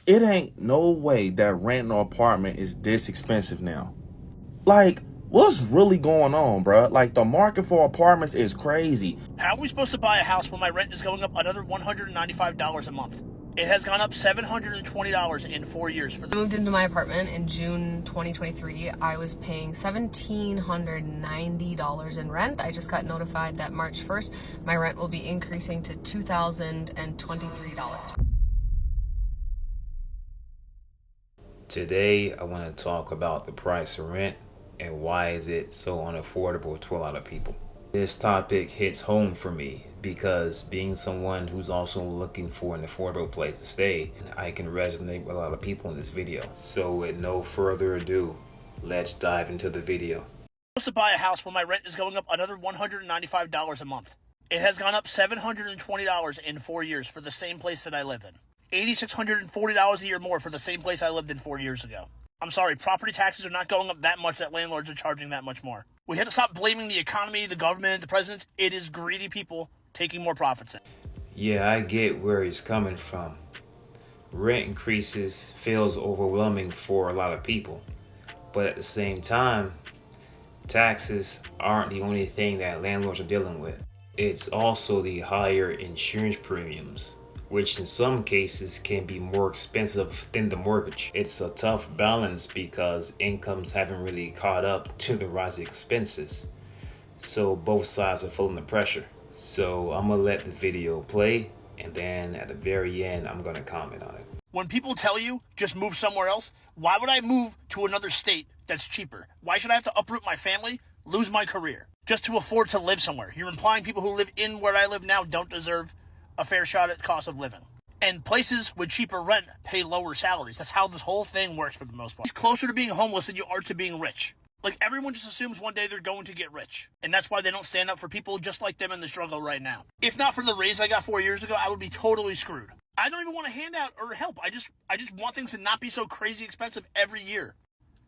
It ain't no way that renting an apartment is this expensive now. Like, what's really going on, bruh? Like, the market for apartments is crazy. How are we supposed to buy a house when my rent is going up another $195 a month? It has gone up $720 in 4 years. I moved into my apartment in June 2023. I was paying $1,790 in rent. I just got notified that March 1st, my rent will be increasing to $2,023. Today, I want to talk about the price of rent and why is it so unaffordable to a lot of people. This topic hits home for me because being someone who's also looking for an affordable place to stay, I can resonate with a lot of people in this video. So with no further ado, let's dive into the video. I'm supposed to buy a house when my rent is going up another $195 a month. It has gone up $720 in 4 years for the same place that I live in. $8,640 a year more for the same place I lived in 4 years ago. I'm sorry, property taxes are not going up that much that landlords are charging that much more. We have to stop blaming the economy, the government, the president. It is greedy people taking more profits in. Yeah, I get where he's coming from. Rent increases feels overwhelming for a lot of people. But at the same time, taxes aren't the only thing that landlords are dealing with. It's also the higher insurance premiums, which in some cases can be more expensive than the mortgage. It's a tough balance because incomes haven't really caught up to the rising expenses. So both sides are feeling the pressure. So I'm gonna let the video play and then at the very end, I'm gonna comment on it. When people tell you just move somewhere else, why would I move to another state that's cheaper? Why should I have to uproot my family, lose my career, just to afford to live somewhere? You're implying people who live in where I live now don't deserve a fair shot at cost of living. And places with cheaper rent pay lower salaries. That's how this whole thing works for the most part. It's closer to being homeless than you are to being rich. Like, everyone just assumes one day they're going to get rich. And that's why they don't stand up for people just like them in the struggle right now. If not for the raise I got 4 years ago, I would be totally screwed. I don't even want a handout or help. I just want things to not be so crazy expensive every year.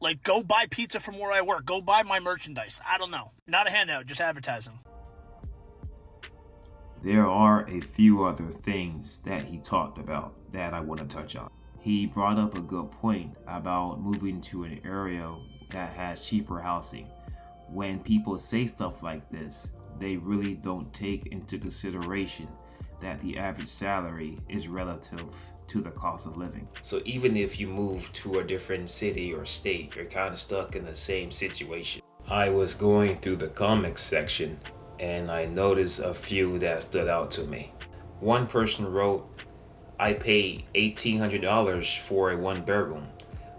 Like, go buy pizza from where I work. Go buy my merchandise. I don't know. Not a handout, just advertising. There are a few other things that he talked about that I want to touch on. He brought up a good point about moving to an area that has cheaper housing. When people say stuff like this, they really don't take into consideration that the average salary is relative to the cost of living. So even if you move to a different city or state, you're kind of stuck in the same situation. I was going through the comics section and I noticed a few that stood out to me. One person wrote, I paid $1,800 for a 1-bedroom.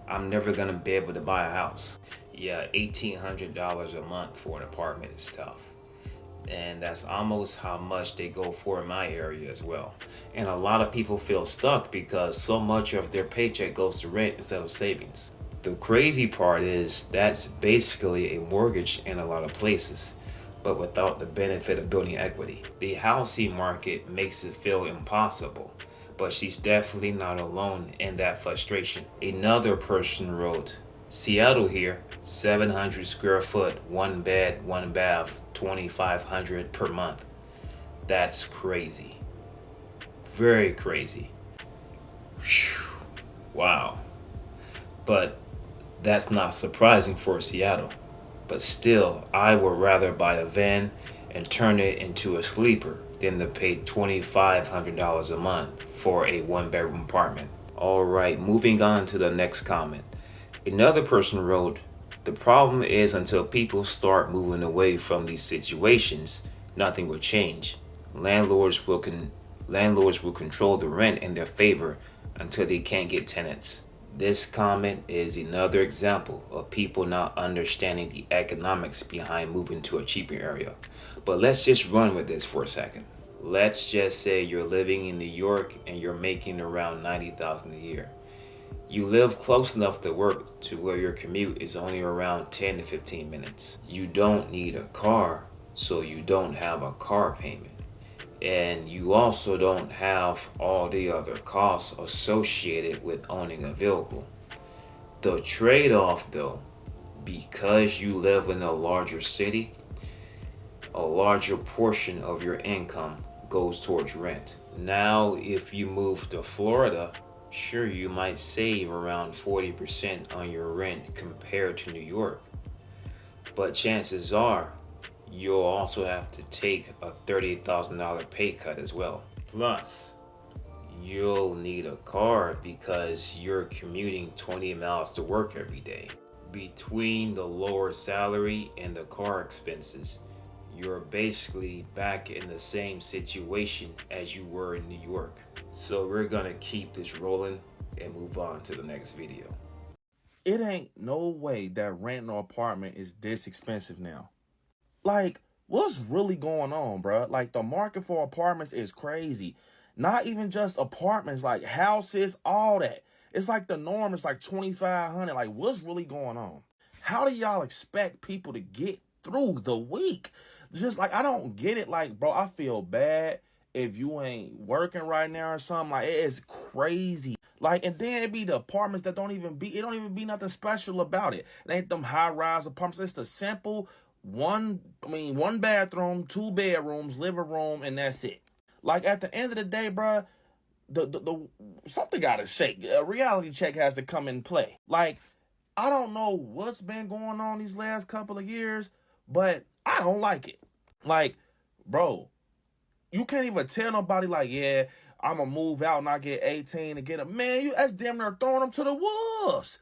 I'm never gonna be able to buy a house. Yeah, $1,800 a month for an apartment is tough. And that's almost how much they go for in my area as well. And a lot of people feel stuck because so much of their paycheck goes to rent instead of savings. The crazy part is that's basically a mortgage in a lot of places, but without the benefit of building equity. The housing market makes it feel impossible, but she's definitely not alone in that frustration. Another person wrote, Seattle here, 700 square foot, 1 bed, 1 bath, $2,500 per month. That's crazy. Very crazy. Whew. Wow. But that's not surprising for Seattle. But still, I would rather buy a van and turn it into a sleeper than to pay $2,500 a month for a 1-bedroom apartment. All right, moving on to the next comment. Another person wrote, the problem is until people start moving away from these situations, nothing will change. Landlords will control the rent in their favor until they can't get tenants. This comment is another example of people not understanding the economics behind moving to a cheaper area. But let's just run with this for a second. Let's just say you're living in New York and you're making around $90,000 a year. You live close enough to work to where your commute is only around 10 to 15 minutes. You don't need a car, so you don't have a car payment. And you also don't have all the other costs associated with owning a vehicle. The trade-off though, because you live in a larger city, a larger portion of your income goes towards rent. Now, if you move to Florida, Sure, you might save around 40% on your rent compared to New York, but chances are you'll also have to take a $30,000 pay cut as well. Plus, you'll need a car because you're commuting 20 miles to work every day. Between the lower salary and the car expenses, you're basically back in the same situation as you were in New York. So we're gonna keep this rolling and move on to the next video. It ain't no way that renting an apartment is this expensive now. Like, what's really going on, bruh? Like, the market for apartments is crazy. Not even just apartments, like houses, all that. It's like the norm is like 2,500. Like, what's really going on? How do y'all expect people to get through the week? Just like, I don't get it. Like, bro, I feel bad if you ain't working right now or something. Like, it is crazy. Like, and then it be the apartments that don't even be nothing special about it. It ain't them high-rise apartments. It's the simple one bathroom, 2 bedrooms, living room, and that's it. Like, at the end of the day, bruh, the something gotta shake. A reality check has to come in play. Like, I don't know what's been going on these last couple of years, but I don't like it. Like, bro, you can't even tell nobody, like, yeah, I'm gonna move out and I get 18 to get a man. That's damn near throwing them to the wolves.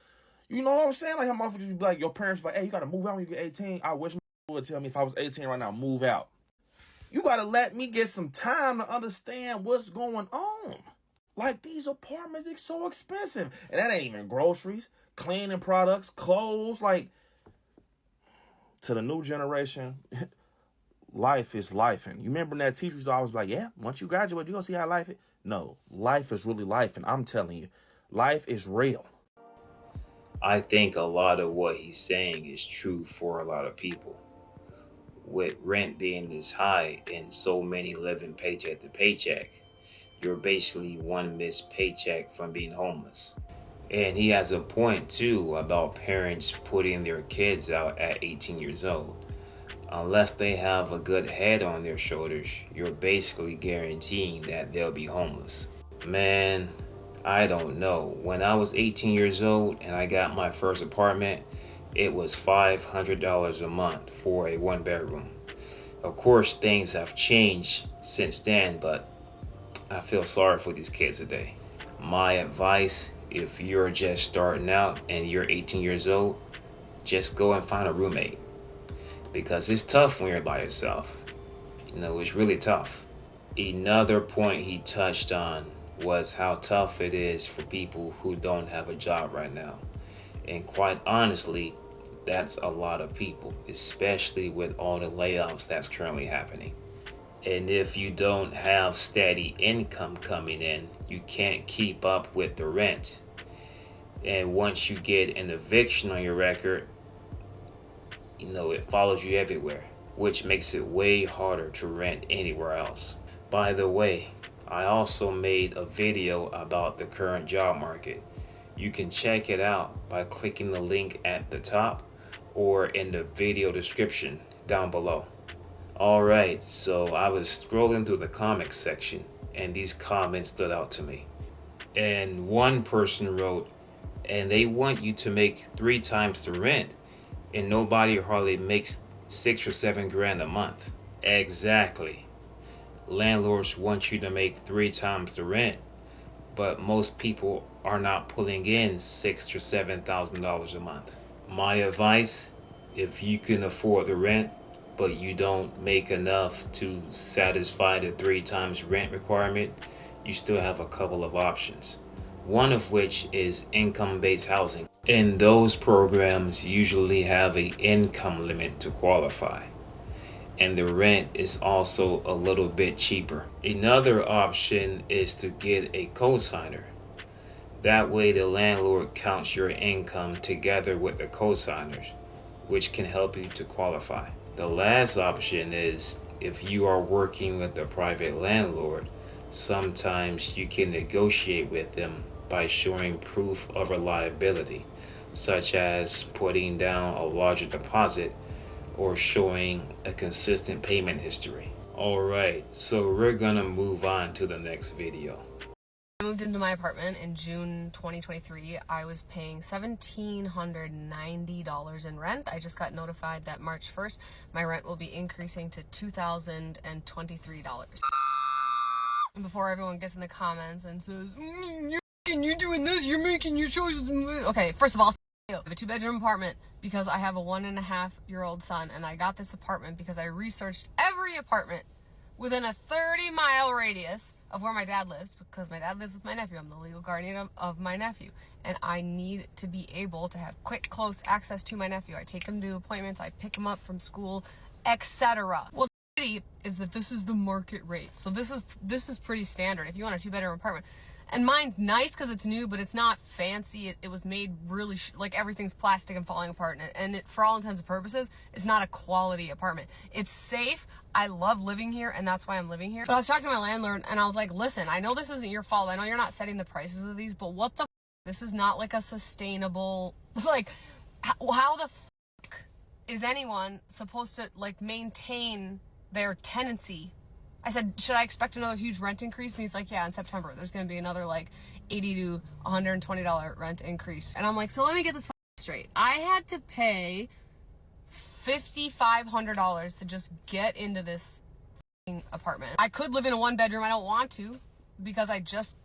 You know what I'm saying? Like, how motherfuckers be like, your parents be like, hey, you gotta move out when you get 18. I wish my would tell me if I was 18 right now, move out. You gotta let me get some time to understand what's going on. Like, these apartments are so expensive. And that ain't even groceries, cleaning products, clothes. Like, to the new generation, life is life. And you remember that teachers always like, yeah, once you graduate, you're gonna see how life is. No, life is really life. And I'm telling you, life is real. I think a lot of what he's saying is true for a lot of people. With rent being this high and so many living paycheck to paycheck, you're basically one missed paycheck from being homeless. And he has a point too about parents putting their kids out at 18 years old. Unless they have a good head on their shoulders, you're basically guaranteeing that they'll be homeless. Man, I don't know. When I was 18 years old and I got my first apartment, it was $500 a month for a 1-bedroom. Of course, things have changed since then, but I feel sorry for these kids today. My advice, if you're just starting out and you're 18 years old, just go and find a roommate. Because it's tough when you're by yourself. You know, it's really tough. Another point he touched on was how tough it is for people who don't have a job right now. And quite honestly, that's a lot of people, especially with all the layoffs that's currently happening. And if you don't have steady income coming in, you can't keep up with the rent. And once you get an eviction on your record, you know, it follows you everywhere, which makes it way harder to rent anywhere else. By the way, I also made a video about the current job market. You can check it out by clicking the link at the top or in the video description down below. Alright, so I was scrolling through the comments section and these comments stood out to me. And one person wrote, and they want you to make 3 times the rent. And nobody hardly makes 6 or 7 grand a month. Exactly. Landlords want you to make 3 times the rent, but most people are not pulling in $6,000 or $7,000 a month. My advice, if you can afford the rent, but you don't make enough to satisfy the 3 times rent requirement, you still have a couple of options. One of which is income-based housing. And those programs usually have an income limit to qualify. And the rent is also a little bit cheaper. Another option is to get a cosigner. That way the landlord counts your income together with the cosigners, which can help you to qualify. The last option is if you are working with a private landlord, sometimes you can negotiate with them by showing proof of reliability, such as putting down a larger deposit or showing a consistent payment history. Alright, so we're gonna move on to the next video. moved into my apartment in June 2023, I was paying $1,790 in rent. I just got notified that March 1st, my rent will be increasing to $2,023. And before everyone gets in the comments and says, you're doing this, you're making your choices. Okay, first of all, I have a 2-bedroom apartment because I have a 1.5-year-old son, and I got this apartment because I researched every apartment within a 30-mile radius of where my dad lives, because my dad lives with my nephew. I'm the legal guardian of my nephew, and I need to be able to have quick, close access to my nephew. I take him to appointments, I pick him up from school, etc. Well, the reality is that this is the market rate. So this is pretty standard if you want a 2-bedroom apartment. And mine's nice because it's new, but it's not fancy. It was made really, like everything's plastic and falling apart. And it, for all intents and purposes, it's not a quality apartment. It's safe. I love living here, and that's why I'm living here. But I was talking to my landlord, and I was like, listen, I know this isn't your fault. I know you're not setting the prices of these, but what the f***? This is not like a sustainable, like, how the f*** is anyone supposed to, like, maintain their tenancy? I said, should I expect another huge rent increase? And he's like, yeah, in September, there's going to be another like $80 to $120 rent increase. And I'm like, so let me get this straight. I had to pay $5,500 to just get into this apartment. I could live in a 1-bedroom. I don't want to because I just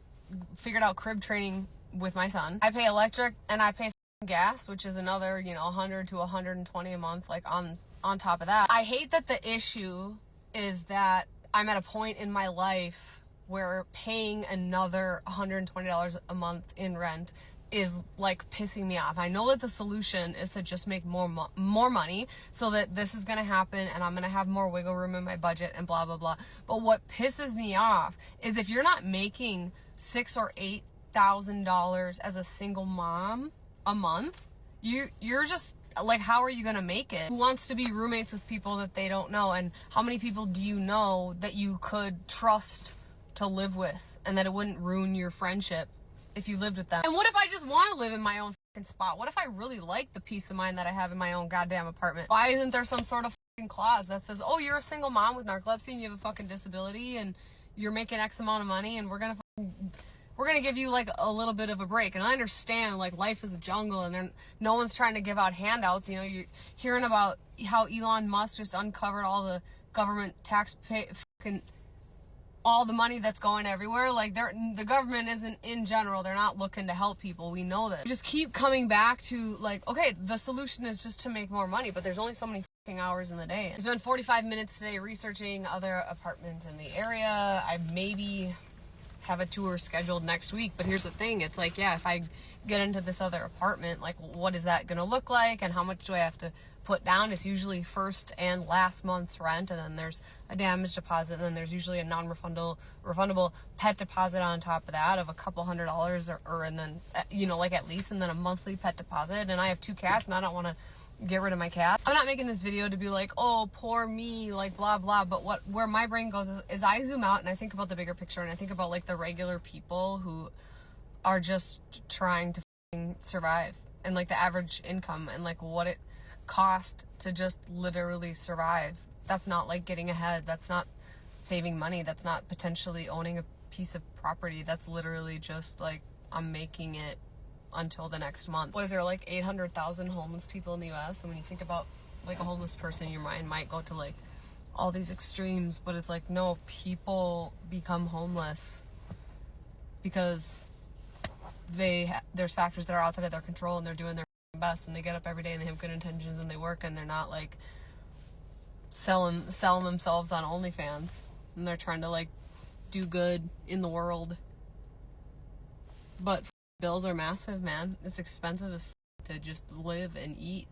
figured out crib training with my son. I pay electric and I pay gas, which is another, $100 to $120 a month, like on top of that. I hate that the issue is that I'm at a point in my life where paying another $120 a month in rent is like pissing me off. I know that the solution is to just make more money so that this is going to happen and I'm going to have more wiggle room in my budget and blah, blah, blah. But what pisses me off is if you're not making $6,000 or $8,000 as a single mom a month, you're just like, how are you gonna make it? Who wants to be roommates with people that they don't know? And how many people do you know that you could trust to live with and that it wouldn't ruin your friendship if you lived with them? And what if I just want to live in my own fucking spot? What if I really like the peace of mind that I have in my own goddamn apartment? Why isn't there some sort of fucking clause that says, oh, you're a single mom with narcolepsy and you have a fucking disability and you're making X amount of money and we're gonna give you like a little bit of a break? And I understand like life is a jungle and no one's trying to give out handouts. You're hearing about how Elon Musk just uncovered all the government all the money that's going everywhere. Like the government isn't, in general, they're not looking to help people. We know that. We just keep coming back to like, okay, the solution is just to make more money, but there's only so many hours in the day. I spent 45 minutes today researching other apartments in the area. I maybe have a tour scheduled next week, but here's the thing, it's like, yeah, if I get into this other apartment, like what is that gonna look like and how much do I have to put down? It's usually first and last month's rent, and then there's a damage deposit, and then there's usually a refundable pet deposit on top of that of a couple $100 or and then like at least, and then a monthly pet deposit. And I have 2 cats and I don't want to get rid of my cat. I'm not making this video to be like, oh, poor me, like blah blah, but where my brain goes is I zoom out and I think about the bigger picture, and I think about like the regular people who are just trying to survive, and like the average income and like what it cost to just literally survive. That's not like getting ahead, that's not saving money, that's not potentially owning a piece of property. That's literally just like, I'm making it until the next month. What is there, like 800,000 homeless people in the US? And when you think about like a homeless person, your mind might go to like all these extremes, but it's like, no, people become homeless because there's factors that are outside of their control, and they're doing their best, and they get up every day and they have good intentions and they work, and they're not like selling themselves on OnlyFans, and they're trying to like do good in the world. But bills are massive, man. It's expensive as to just live and eat.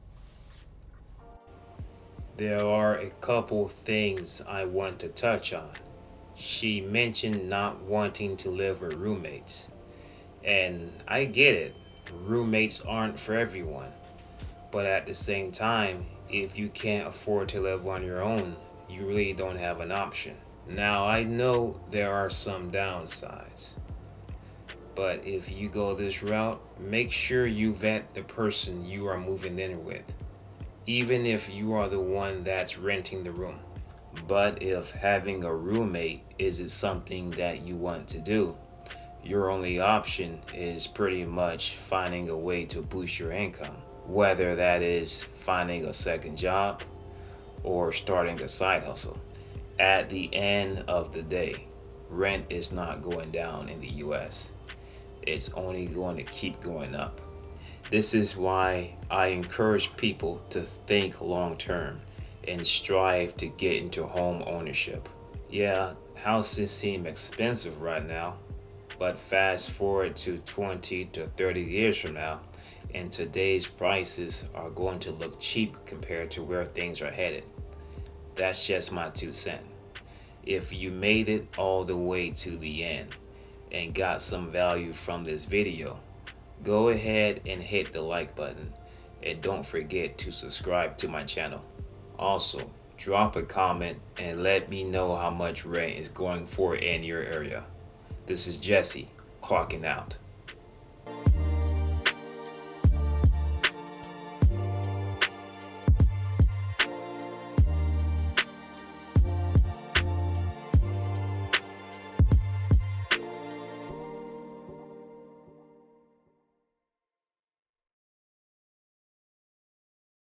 There are a couple things I want to touch on. She mentioned not wanting to live with roommates. And I get it. Roommates aren't for everyone. But at the same time, if you can't afford to live on your own, you really don't have an option. Now, I know there are some downsides. But if you go this route, make sure you vet the person you are moving in with, even if you are the one that's renting the room. But if having a roommate isn't something that you want to do, your only option is pretty much finding a way to boost your income, whether that is finding a second job or starting a side hustle. At the end of the day, rent is not going down in the US. It's only going to keep going up. This is why I encourage people to think long term and strive to get into home ownership. Yeah, houses seem expensive right now, but fast forward to 20 to 30 years from now, and today's prices are going to look cheap compared to where things are headed. That's just my 2 cents. If you made it all the way to the end and got some value from this video, go ahead and hit the like button, and don't forget to subscribe to my channel. Also, drop a comment and let me know how much rent is going for in your area. This is Jesse, clocking out.